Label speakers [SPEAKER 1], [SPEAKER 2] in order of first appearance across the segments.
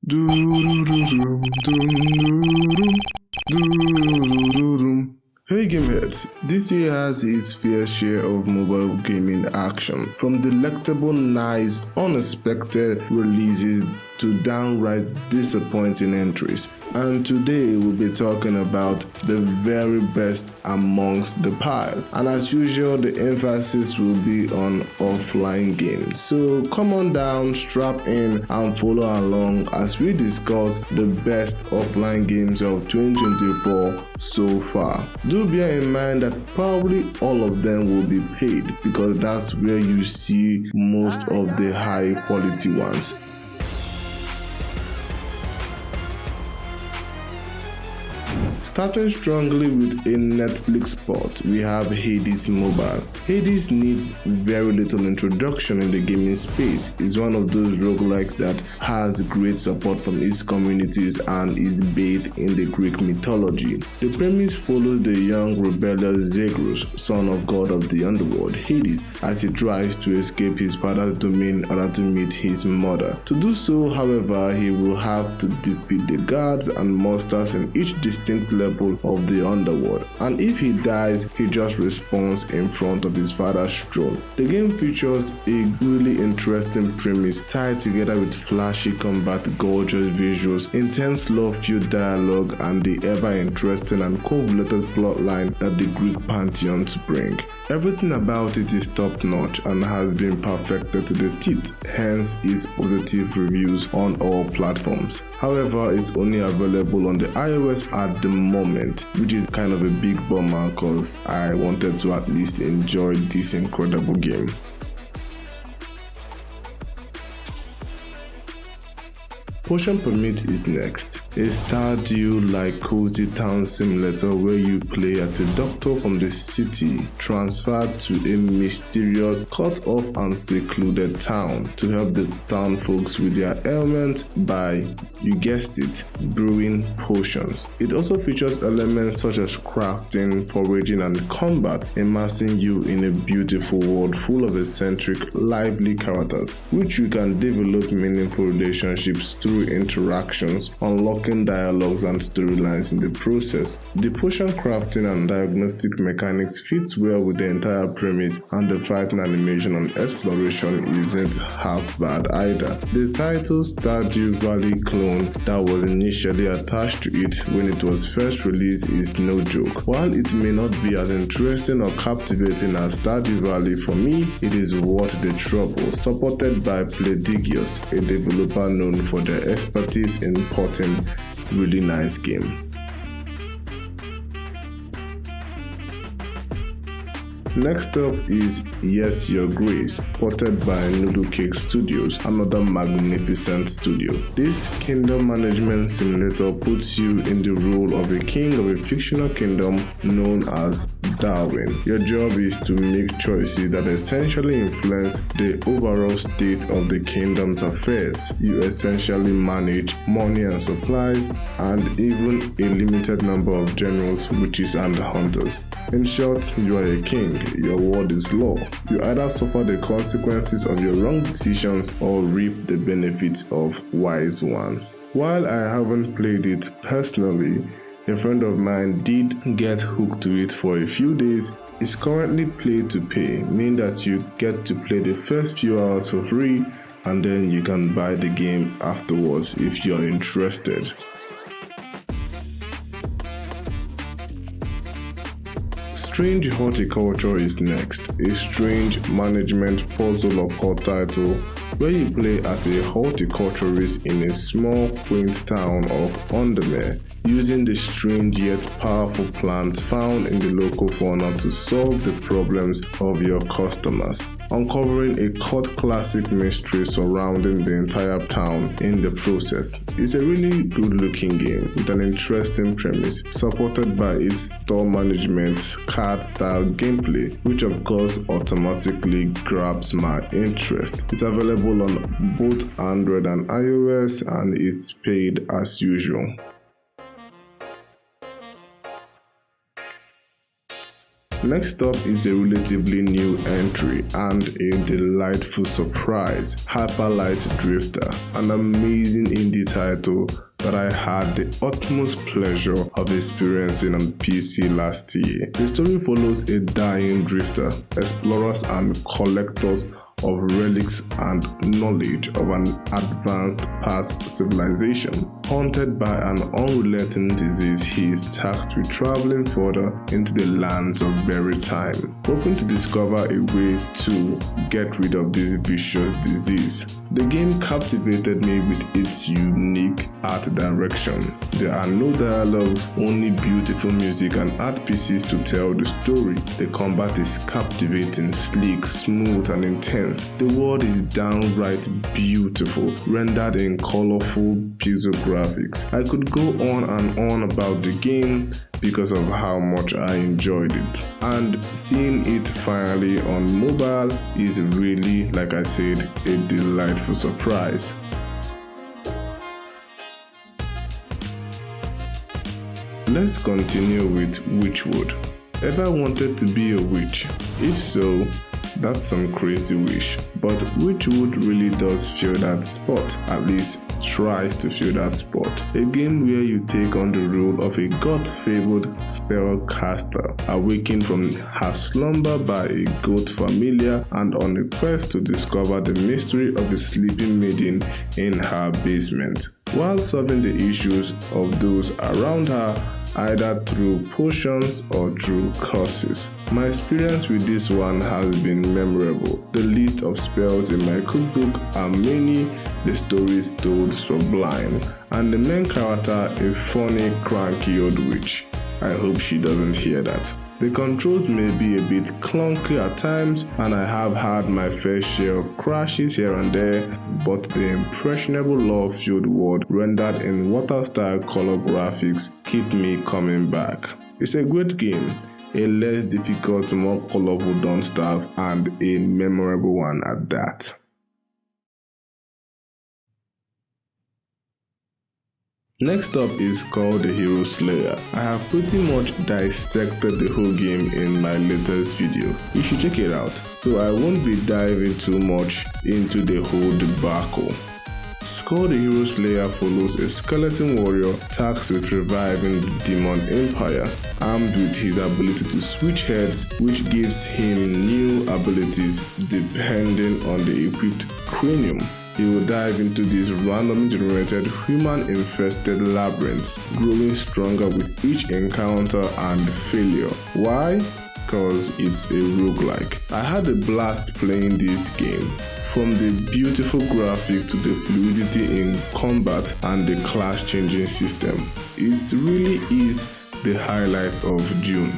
[SPEAKER 1] Hey Gameheads, this year has its fair share of mobile gaming action, from delectable, nice, unexpected releases to downright disappointing entries. And today we'll be talking about the very best amongst the pile. And as usual, the emphasis will be on offline games. So come on down, strap in, and follow along as we discuss the best offline games of 2024 so far. Do bear in mind that probably all of them will be paid because that's where you see most of the high quality ones. Starting strongly with a Netflix spot, we have Hades Mobile. Hades needs very little introduction in the gaming space. It's one of those roguelikes that has great support from its communities and is bathed in the Greek mythology. The premise follows the young rebellious Zagreus, son of god of the underworld, Hades, as he tries to escape his father's domain in order to meet his mother. To do so, however, he will have to defeat the gods and monsters in each distinct level of the underworld, and if he dies, he just respawns in front of his father's throne. The game features a really interesting premise tied together with flashy combat, gorgeous visuals, intense love-filled dialogue, and the ever-interesting and convoluted plotline that the Greek pantheons bring. Everything about it is top-notch and has been perfected to the teeth, hence its positive reviews on all platforms. However, it's only available on the iOS at the moment, which is kind of a big bummer because I wanted to at least enjoy this incredible game. Potion Permit is next, a Stardew-like cozy town simulator where you play as a doctor from the city transferred to a mysterious, cut-off and secluded town to help the town folks with their ailments by, you guessed it, brewing potions. It also features elements such as crafting, foraging and combat, immersing you in a beautiful world full of eccentric, lively characters, which you can develop meaningful relationships through interactions, unlocking dialogues and storylines in the process. The potion crafting and diagnostic mechanics fits well with the entire premise, and the fighting animation and exploration isn't half bad either. The title Stardew Valley clone that was initially attached to it when it was first released is no joke. While it may not be as interesting or captivating as Stardew Valley, for me, it is worth the trouble. Supported by Playdigious, a developer known for their expertise in porting really nice game. Next up is Yes Your Grace, ported by Noodle Cake Studios, another magnificent studio. This kingdom management simulator puts you in the role of a king of a fictional kingdom known as Darwin. Your job is to make choices that essentially influence the overall state of the kingdom's affairs. You essentially manage money and supplies, and even a limited number of generals, witches and hunters. In short, you are a king. Your word is law. You either suffer the consequences of your wrong decisions or reap the benefits of wise ones. While I haven't played it personally, a friend of mine did get hooked to it for a few days. It's currently play to pay, meaning that you get to play the first few hours for free and then you can buy the game afterwards if you're interested. Strange Horticulture is next, a strange management puzzle occult title where you play as a horticulturist in a small quaint town of Undermere, using the strange yet powerful plants found in the local fauna to solve the problems of your customers, uncovering a cult classic mystery surrounding the entire town in the process. It's a really good looking game with an interesting premise, supported by its store management card style gameplay, which of course automatically grabs my interest. It's available on both Android and iOS, and it's paid as usual. Next up is a relatively new entry and a delightful surprise, Hyperlight Drifter, an amazing indie title that I had the utmost pleasure of experiencing on PC last year. The story follows a dying drifter, explorers and collectors of relics and knowledge of an advanced past civilization. Haunted by an unrelenting disease, he is tasked with traveling further into the lands of buried time, hoping to discover a way to get rid of this vicious disease. The game captivated me with its unique art direction. There are no dialogues, only beautiful music and art pieces to tell the story. The combat is captivating, sleek, smooth and intense. The world is downright beautiful, rendered in colorful pixel graphics. I could go on and on about the game because of how much I enjoyed it. And seeing it finally on mobile is really, like I said, a delightful surprise. Let's continue with Witchwood. Ever wanted to be a witch? If so, that's some crazy wish, but Witchwood really does fill that spot, at least tries to fill that spot. A game where you take on the role of a god-favored spellcaster, awakened from her slumber by a goat familiar and on a quest to discover the mystery of the sleeping maiden in her basement, while solving the issues of those around her, either through potions or through curses. My experience with this one has been memorable. The list of spells in my cookbook are many, the stories told sublime, and the main character a funny, cranky old witch. I hope she doesn't hear that. The controls may be a bit clunky at times, and I have had my fair share of crashes here and there, but the impressionable love-filled world rendered in water-style color graphics keep me coming back. It's a great game, a less difficult, more colorful Dawn Staff, and a memorable one at that. Next up is called the Hero Slayer. I have pretty much dissected the whole game in my latest video. You should check it out, so I won't be diving too much into the whole debacle. Skull the Hero Slayer follows a skeleton warrior tasked with reviving the Demon Empire, armed with his ability to switch heads, which gives him new abilities depending on the equipped cranium. He will dive into these randomly generated human-infested labyrinths, growing stronger with each encounter and failure. Why? Because it's a roguelike. I had a blast playing this game, from the beautiful graphics to the fluidity in combat and the class-changing system. It really is the highlight of June.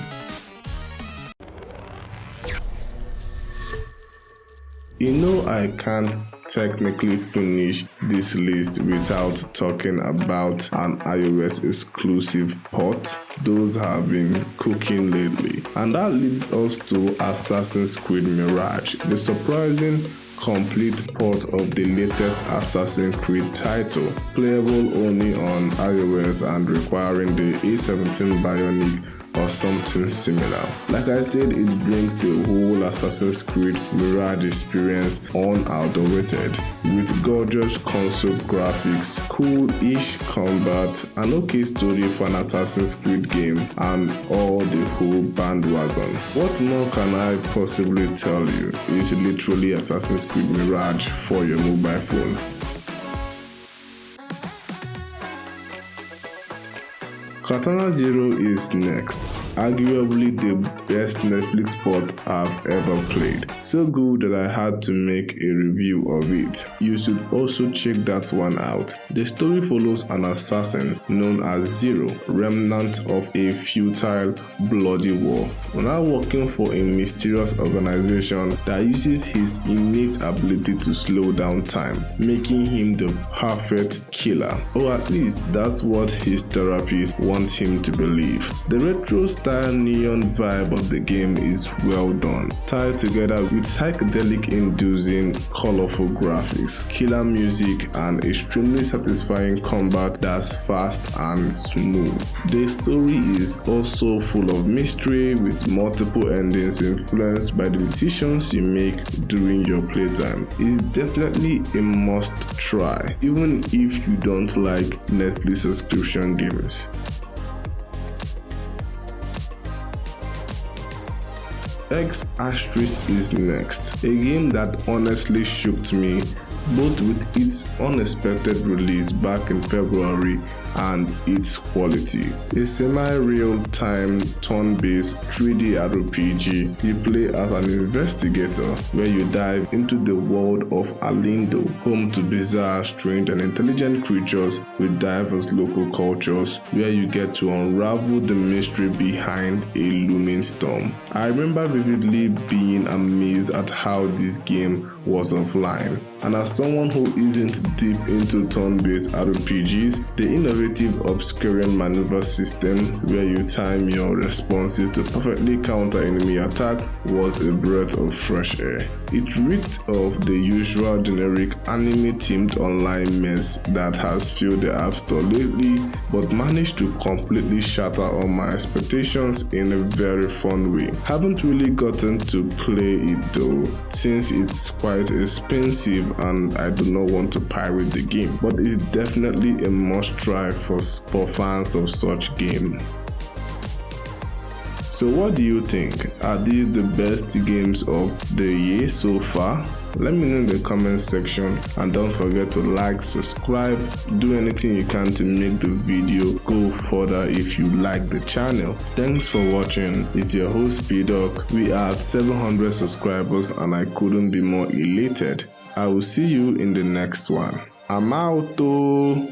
[SPEAKER 1] You know I can't technically finish this list without talking about an iOS exclusive port. Those have been cooking lately. And that leads us to Assassin's Creed Mirage, the surprising complete port of the latest Assassin's Creed title, playable only on iOS and requiring the A17 Bionic or something similar. Like I said, it brings the whole Assassin's Creed Mirage experience unadulterated, with gorgeous console graphics, cool-ish combat, an okay story for an Assassin's Creed game, and all the whole bandwagon. What more can I possibly tell you? It's literally Assassin's Creed Mirage for your mobile phone. Katana Zero is next, arguably the best Netflix port I've ever played. So good that I had to make a review of it. You should also check that one out. The story follows an assassin known as Zero, remnant of a futile, bloody war, now working for a mysterious organization that uses his innate ability to slow down time, making him the perfect killer. Or at least that's what his therapist wanted wants him to believe. The retro-style neon vibe of the game is well done, tied together with psychedelic-inducing colorful graphics, killer music, and extremely satisfying combat that's fast and smooth. The story is also full of mystery, with multiple endings influenced by the decisions you make during your playtime. It's definitely a must try, even if you don't like Netflix subscription games. X Asterisk is next, a game that honestly shocked me, both with its unexpected release back in February and its quality. A semi-real-time turn-based 3D RPG, you play as an investigator where you dive into the world of Alindo, home to bizarre, strange and intelligent creatures with diverse local cultures, where you get to unravel the mystery behind a looming storm. I remember vividly being amazed at how this game was offline, and as someone who isn't deep into turn-based RPGs, the innovative obscuring maneuver system where you time your responses to perfectly counter enemy attacks was a breath of fresh air. It reeked of the usual generic anime-themed online mess that has filled the App Store lately, but managed to completely shatter all my expectations in a very fun way. Haven't really gotten to play it though, since it's quite expensive and I do not want to pirate the game, but it's definitely a must try for fans of such game. So what do you think? Are these the best games of the year so far? Let me know in the comment section, and don't forget to like, subscribe, do anything you can to make the video go further if you like the channel. Thanks for watching. It's your host P-Doc. We are at 700 subscribers and I couldn't be more elated. I will see you in the next one. I'm out though.